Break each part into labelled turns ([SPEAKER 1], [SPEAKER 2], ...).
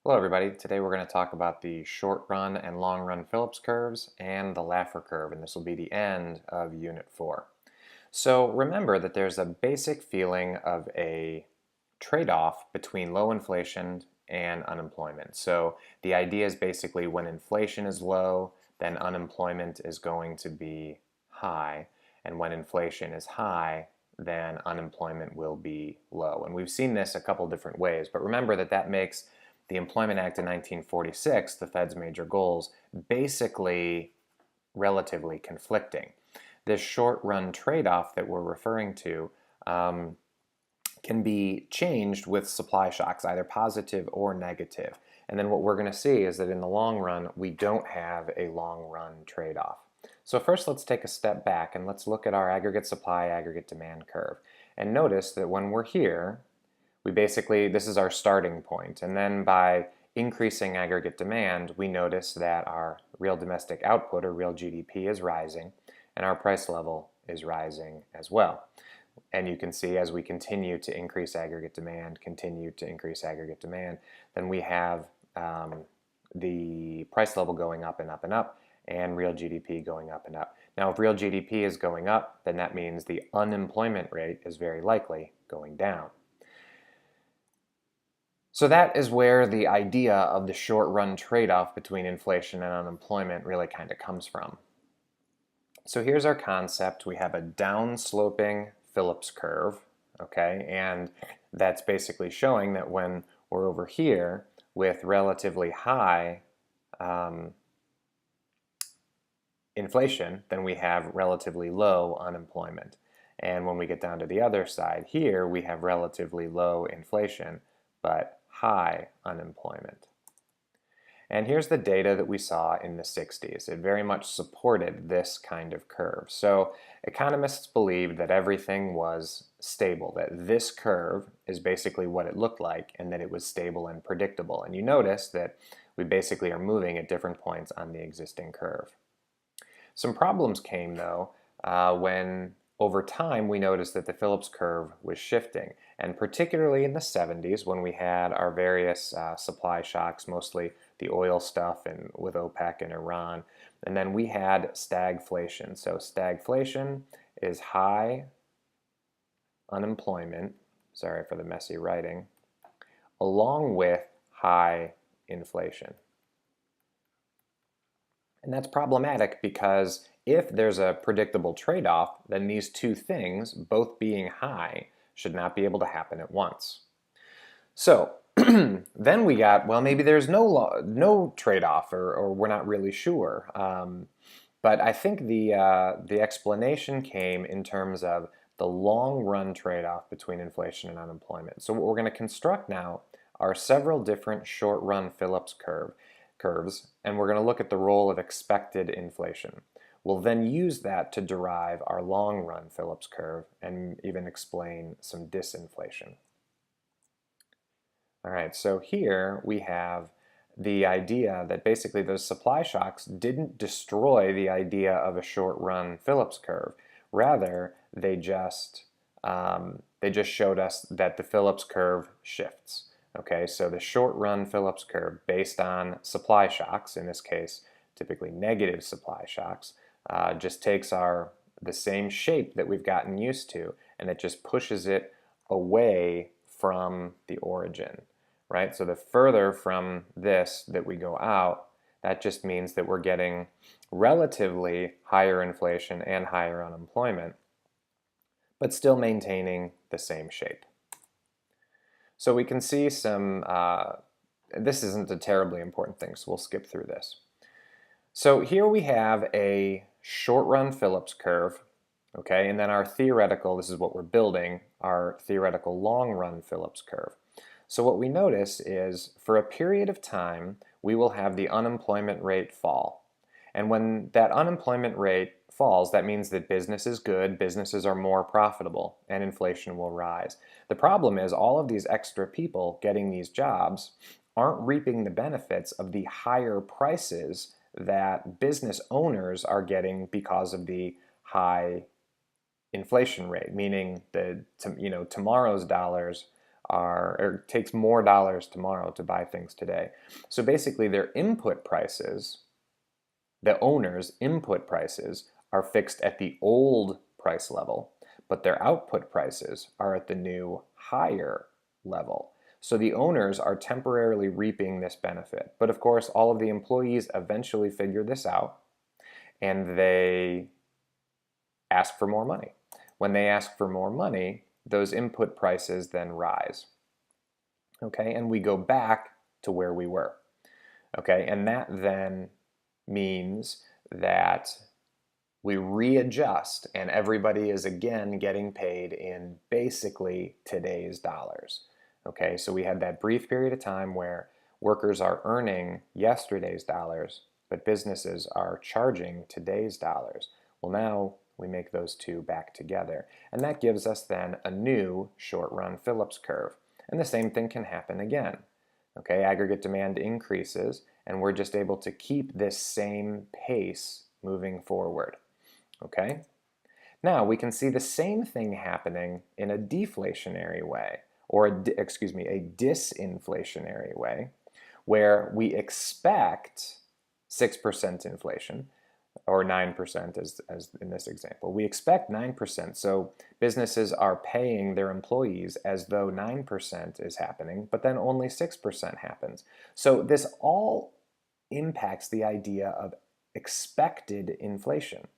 [SPEAKER 1] Hello everybody, today we're going to talk about the short run and long run Phillips curves and the Laffer curve, and this will be the end of Unit 4. So remember that there's a basic feeling of a trade-off between low inflation and unemployment. So the idea is basically when inflation is low, then unemployment is going to be high, and when inflation is high, then unemployment will be low. And we've seen this a couple different ways, but remember that that makes the Employment Act of 1946, the Fed's major goals, basically relatively conflicting. This short-run trade-off that we're referring to can be changed with supply shocks, either positive or negative. And then what we're going to see is that in the long run, we don't have a long-run trade-off. So first, let's take a step back and let's look at our aggregate supply, aggregate demand curve. And notice that when we're here, this is our starting point, and then by increasing aggregate demand, we notice that our real domestic output, or real GDP, is rising, and our price level is rising as well. And you can see as we continue to increase aggregate demand, then we have the price level going up and up and up, and real GDP going up and up. Now, if real GDP is going up, then that means the unemployment rate is very likely going down. So that is where the idea of the short-run trade-off between inflation and unemployment really kind of comes from. So here's our concept. We have a down-sloping Phillips curve, okay? And that's basically showing that when we're over here with relatively high inflation, then we have relatively low unemployment. And when we get down to the other side here, we have relatively low inflation, but high unemployment. And here's the data that we saw in the 60s. It very much supported this kind of curve. So economists believed that everything was stable, that this curve is basically what it looked like, and that it was stable and predictable. And you notice that we basically are moving at different points on the existing curve. Some problems came, though, when over time we noticed that the Phillips curve was shifting, and particularly in the 70s when we had our various supply shocks, mostly the oil stuff and with OPEC and Iran, and then we had stagflation. So stagflation is high unemployment, sorry for the messy writing, along with high inflation. And that's problematic because if there's a predictable trade-off, then these two things, both being high, should not be able to happen at once. So then we got, well, maybe there's no trade-off, or we're not really sure. But I think the explanation came in terms of the long-run trade-off between inflation and unemployment. So what we're going to construct now are several different short-run Phillips curves, and we're going to look at the role of expected inflation. We'll then use that to derive our long-run Phillips curve and even explain some disinflation. All right, so here we have the idea that basically those supply shocks didn't destroy the idea of a short-run Phillips curve. Rather, they just showed us that the Phillips curve shifts. Okay, so the short-run Phillips curve based on supply shocks, in this case typically negative supply shocks, just takes the same shape that we've gotten used to, and it just pushes it away from the origin, right? So the further from this that we go out, that just means that we're getting relatively higher inflation and higher unemployment, but still maintaining the same shape. So we can see some, this isn't a terribly important thing, so we'll skip through this. So here we have a short-run Phillips curve, okay, and then our theoretical, this is what we're building, our theoretical long-run Phillips curve. So what we notice is for a period of time, we will have the unemployment rate fall. And when that unemployment rate falls, that means that business is good, businesses are more profitable, and inflation will rise. The problem is all of these extra people getting these jobs aren't reaping the benefits of the higher prices that business owners are getting because of the high inflation rate, meaning that tomorrow's dollars or takes more dollars tomorrow to buy things today. So basically their input prices, the owner's input prices, are fixed at the old price level, but their output prices are at the new higher level. So the owners are temporarily reaping this benefit. But of course, all of the employees eventually figure this out and they ask for more money. When they ask for more money, those input prices then rise. Okay, and we go back to where we were. Okay, and that then means that we readjust and everybody is again getting paid in basically today's dollars. Okay, so we had that brief period of time where workers are earning yesterday's dollars, but businesses are charging today's dollars. Well, now we make those two back together, and that gives us then a new short-run Phillips curve. And the same thing can happen again. Okay, aggregate demand increases, and we're just able to keep this same pace moving forward. Okay, now we can see the same thing happening in a deflationary way, or a disinflationary way, where we expect 6% inflation, or 9% as in this example. We expect 9%, so businesses are paying their employees as though 9% is happening, but then only 6% happens. So this all impacts the idea of expected inflation.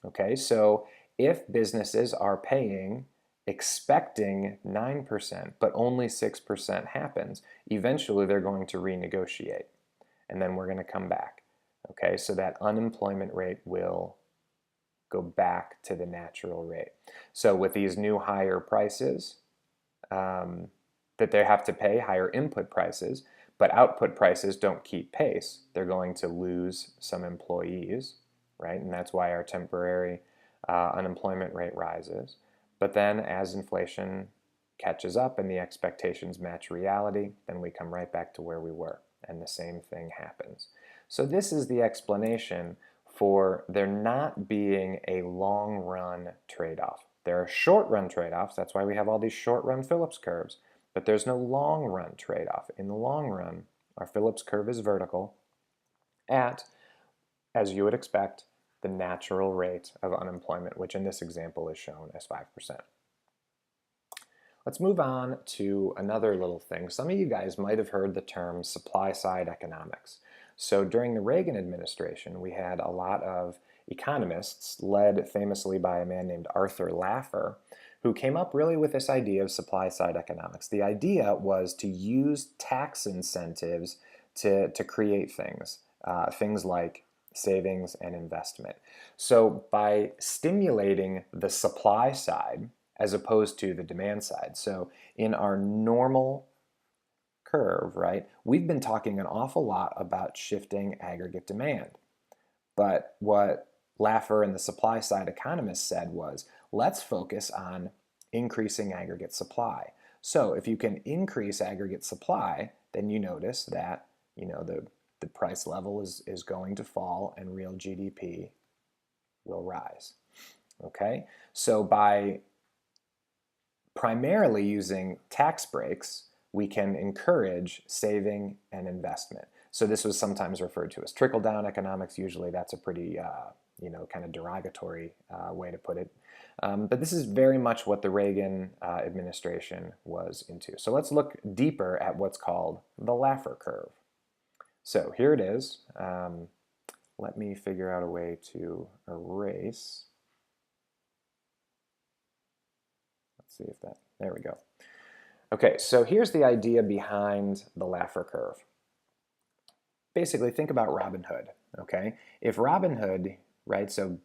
[SPEAKER 1] Okay, so if businesses are paying expecting 9%, but only 6% happens, eventually they're going to renegotiate, and then we're going to come back. Okay, so that unemployment rate will go back to the natural rate. So with these new higher prices that they have to pay, higher input prices, but output prices don't keep pace, they're going to lose some employees, right? And that's why our temporary unemployment rate rises. But then as inflation catches up and the expectations match reality, then we come right back to where we were, and the same thing happens. So this is the explanation for there not being a long-run trade-off. There are short-run trade-offs, that's why we have all these short-run Phillips curves, but there's no long-run trade-off. In the long run, our Phillips curve is vertical at, as you would expect, the natural rate of unemployment, which in this example is shown as 5%. Let's move on to another little thing. Some of you guys might have heard the term supply-side economics. So during the Reagan administration, we had a lot of economists, led famously by a man named Arthur Laffer, who came up really with this idea of supply-side economics. The idea was to use tax incentives to create things, things like savings and investment. So by stimulating the supply side as opposed to the demand side. So in our normal curve, right, we've been talking an awful lot about shifting aggregate demand. But what Laffer and the supply side economists said was, let's focus on increasing aggregate supply. So if you can increase aggregate supply, then you notice that, the price level is going to fall and real GDP will rise. Okay, so by primarily using tax breaks, we can encourage saving and investment. So this was sometimes referred to as trickle-down economics. Usually that's a pretty, kind of derogatory way to put it. But this is very much what the Reagan administration was into. So let's look deeper at what's called the Laffer curve. So here it is. Let me figure out a way to erase. Let's see if there we go. Okay, so here's the idea behind the Laffer curve. Basically, think about Robin Hood, okay? If Robin Hood, right, so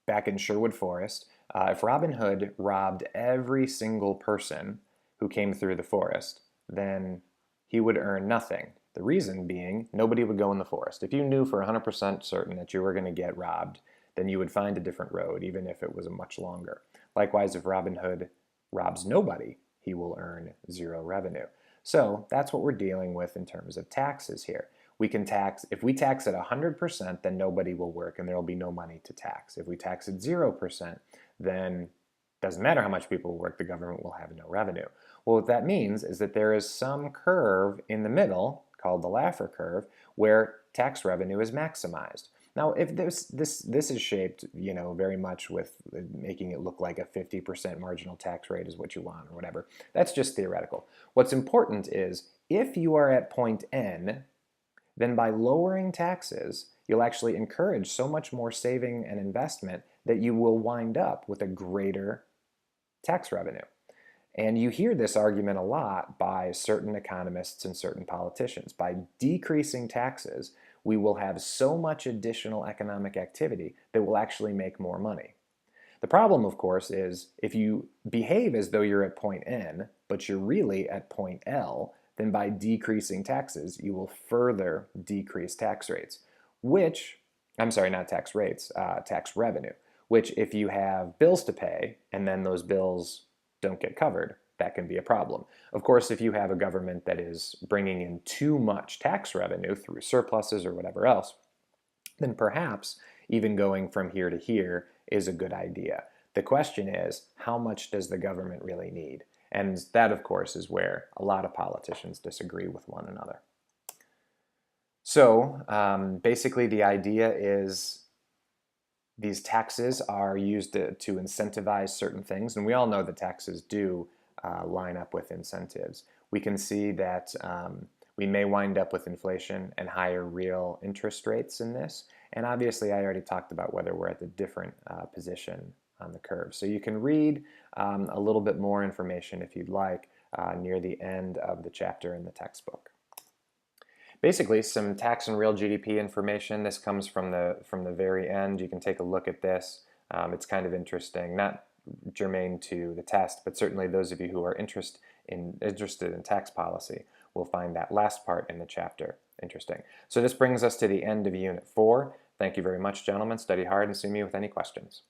[SPEAKER 1] back in Sherwood Forest, if Robin Hood robbed every single person who came through the forest, then he would earn nothing. The reason being, nobody would go in the forest. If you knew for 100% certain that you were going to get robbed, then you would find a different road, even if it was much longer. Likewise, if Robin Hood robs nobody, he will earn zero revenue. So that's what we're dealing with in terms of taxes here. We can tax, if we tax at 100%, then nobody will work and there will be no money to tax. If we tax at 0%, then it doesn't matter how much people work, the government will have no revenue. Well, what that means is that there is some curve in the middle, called the Laffer curve, where tax revenue is maximized. Now, if this is shaped, very much with making it look like a 50% marginal tax rate is what you want or whatever. That's just theoretical. What's important is if you are at point N, then by lowering taxes, you'll actually encourage so much more saving and investment that you will wind up with a greater tax revenue. And you hear this argument a lot by certain economists and certain politicians. By decreasing taxes, we will have so much additional economic activity that we'll actually make more money. The problem, of course, is if you behave as though you're at point N, but you're really at point L, then by decreasing taxes, you will further decrease tax rates, which, I'm sorry, not tax rates, tax revenue, which if you have bills to pay and then those bills don't get covered, that can be a problem. Of course, if you have a government that is bringing in too much tax revenue through surpluses or whatever else, then perhaps even going from here to here is a good idea. The question is, how much does the government really need? And that, of course, is where a lot of politicians disagree with one another. So basically the idea is these taxes are used to incentivize certain things, and we all know that taxes do line up with incentives. We can see that we may wind up with inflation and higher real interest rates in this, and obviously I already talked about whether we're at a different position on the curve. So you can read a little bit more information if you'd like near the end of the chapter in the textbook. Basically, some tax and real GDP information. This comes from the very end. You can take a look at this. It's kind of interesting, not germane to the test, but certainly those of you who are interested in tax policy will find that last part in the chapter interesting. So this brings us to the end of Unit 4. Thank you very much, gentlemen. Study hard and see me with any questions.